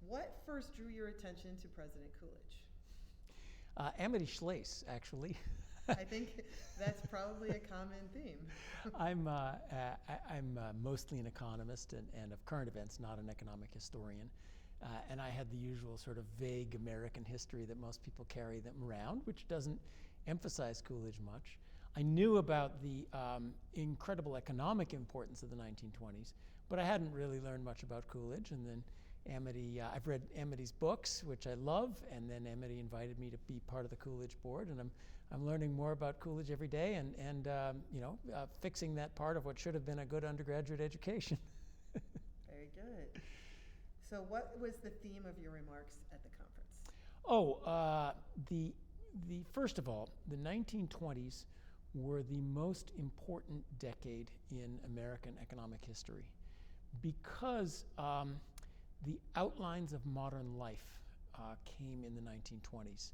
What first drew your attention to President Coolidge? Amity Schlase, actually. I think that's probably a common theme. I'm mostly an economist and of current events, not an economic historian. And I had the usual sort of vague American history that most people carry them around, which doesn't emphasize Coolidge much. I knew about the incredible economic importance of the 1920s, but I hadn't really learned much about Coolidge. And then Amity, I've read Amity's books, which I love, and then Amity invited me to be part of the Coolidge board, and I'm learning more about Coolidge every day, and fixing that part of what should have been a good undergraduate education. Very good. So, what was the theme of your remarks at the conference? The first of all, the 1920s were the most important decade in American economic history because the outlines of modern life came in the 1920s.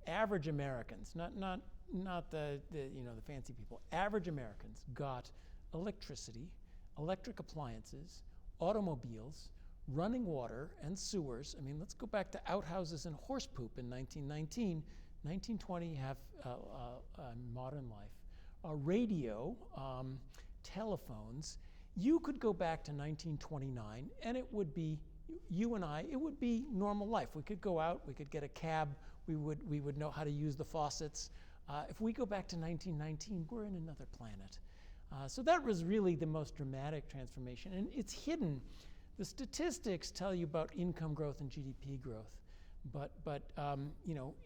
Average Americans, not the fancy people, average Americans got electricity, electric appliances, automobiles, running water, and sewers. I mean, let's go back to outhouses and horse poop in 1919. 1920, have modern life. Radio, telephones. You could go back to 1929, and it would be, you and I, it would be normal life. We could go out, we could get a cab, we would know how to use the faucets. If we go back to 1919, we're in another planet. So that was really the most dramatic transformation, and it's hidden. The statistics tell you about income growth and GDP growth, but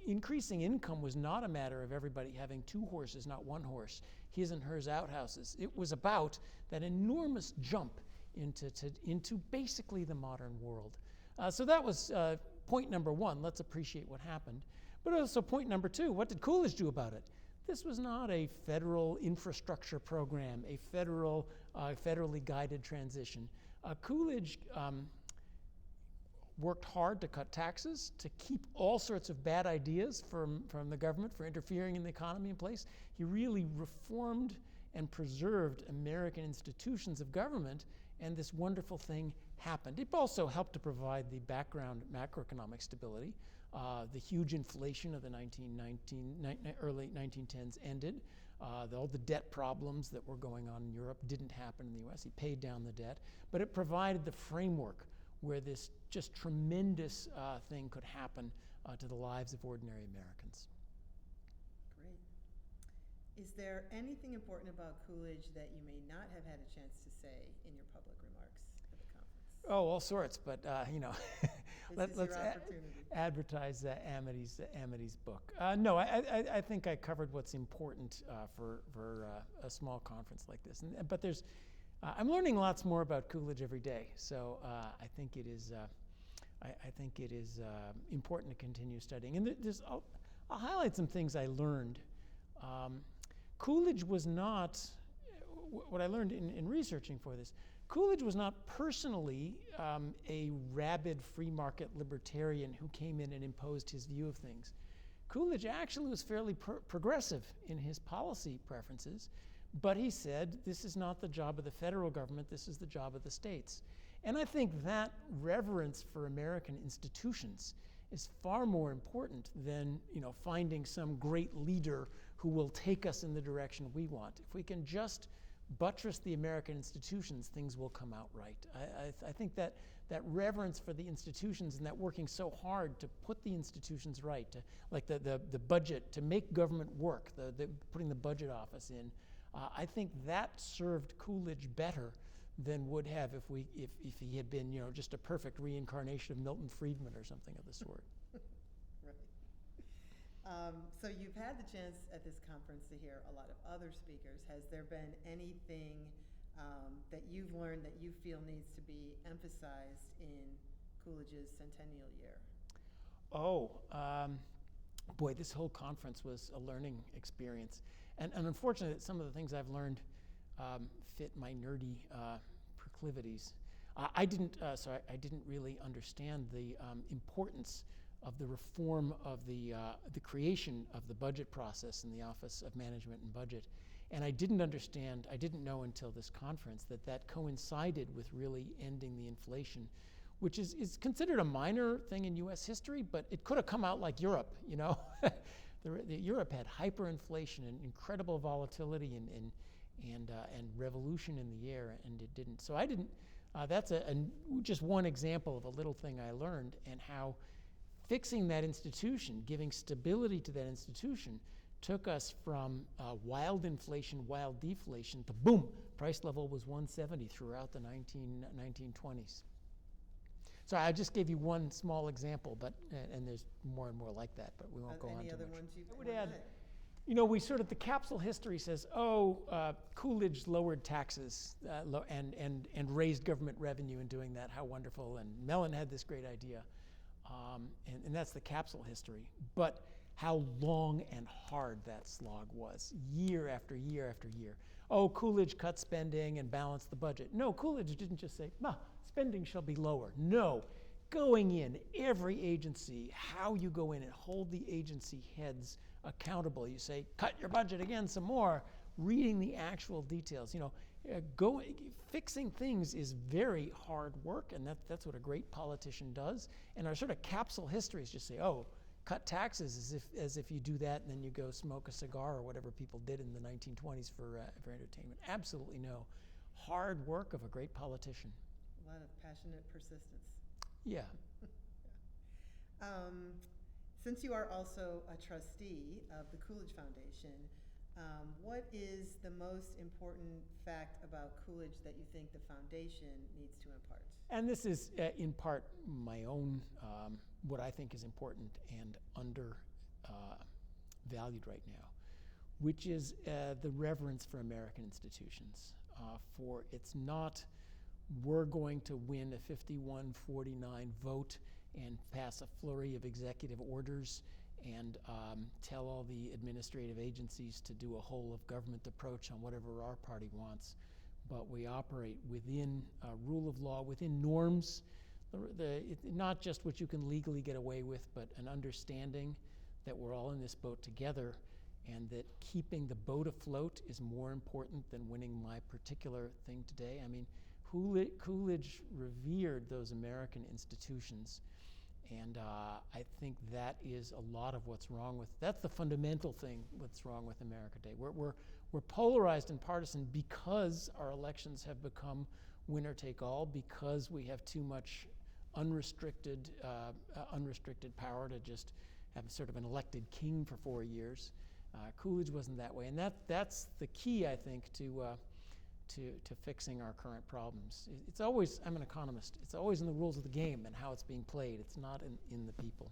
increasing income was not a matter of everybody having two horses, not one horse, his and hers outhouses. It was about that enormous jump into basically the modern world. So that was point number one. Let's appreciate what happened. But also point number two, what did Coolidge do about it? This was not a federal infrastructure program, a federally guided transition. Coolidge worked hard to cut taxes, to keep all sorts of bad ideas from the government for interfering in the economy in place. He really reformed and preserved American institutions of government, and this wonderful thing happened. It also helped to provide the background macroeconomic stability. The huge inflation of the early 1910s ended. All the debt problems that were going on in Europe didn't happen in the US. He paid down the debt, but it provided the framework where this just tremendous thing could happen to the lives of ordinary Americans. Great. Is there anything important about Coolidge that you may not have had a chance to say in your public remarks at the conference? Oh, all sorts, but let's advertise Amity's book. No, I think I covered what's important for a small conference like this. But I'm learning lots more about Coolidge every day, so I think it is important to continue studying. And I'll highlight some things I learned. Coolidge was not, what I learned in researching for this, Coolidge was not personally a rabid free market libertarian who came in and imposed his view of things. Coolidge actually was fairly progressive in his policy preferences, but he said, this is not the job of the federal government, this is the job of the states. And I think that reverence for American institutions is far more important than finding some great leader who will take us in the direction we want. If we can just buttress the American institutions, things will come out right. I think that reverence for the institutions and that working so hard to put the institutions right, like the budget, to make government work, putting the budget office in, I think that served Coolidge better than would have if he had been just a perfect reincarnation of Milton Friedman or something of the sort. Right. So you've had the chance at this conference to hear a lot of other speakers. Has there been anything that you've learned that you feel needs to be emphasized in Coolidge's centennial year? Boy, this whole conference was a learning experience. And unfortunately, some of the things I've learned fit my nerdy proclivities. I didn't really understand the importance of the reform of the creation of the budget process in the Office of Management and Budget. And I didn't know until this conference that coincided with really ending the inflation, which is considered a minor thing in U.S. history, but it could have come out like Europe, you know. Europe had hyperinflation and incredible volatility and revolution in the air, and it didn't. So I didn't. That's just one example of a little thing I learned, and how fixing that institution, giving stability to that institution, took us from wild inflation, wild deflation, to boom, price level was 170 throughout the 1920s. So I just gave you one small example, but and there's more and more like that, but we won't go on too much. Any other ones you I would add, you know, we sort of, the capsule history says, Coolidge lowered taxes and raised government revenue in doing that, how wonderful, and Mellon had this great idea. And that's the capsule history. But how long and hard that slog was, year after year after year. Oh, Coolidge cut spending and balanced the budget. No, Coolidge didn't just say, spending shall be lower. No, going in, every agency, how you go in and hold the agency heads accountable. You say, cut your budget again some more, reading the actual details. You know, fixing things is very hard work, and that's what a great politician does. And our sort of capsule history is just say, cut taxes as if you do that and then you go smoke a cigar or whatever people did in the 1920s for entertainment. Absolutely no. Hard work of a great politician. A lot of passionate persistence. Yeah. Since you are also a trustee of the Coolidge Foundation, what is the most important fact about Coolidge that you think the foundation needs to impart? And this is in part my own, what I think is important and valued right now, which is the reverence for American institutions. For it's not, we're going to win a 51-49 vote and pass a flurry of executive orders and tell all the administrative agencies to do a whole of government approach on whatever our party wants. But we operate within rule of law, within norms, not just what you can legally get away with, but an understanding that we're all in this boat together, and that keeping the boat afloat is more important than winning my particular thing today. I mean, Coolidge revered those American institutions, and I think that is a lot of what's wrong with, that's the fundamental thing what's wrong with America today. We're polarized and partisan because our elections have become winner take all, because we have too much unrestricted power to just have sort of an elected king for 4 years. Coolidge wasn't that way, and that's the key, I think, to fixing our current problems. It's always, I'm an economist, it's always in the rules of the game and how it's being played. It's not in the people.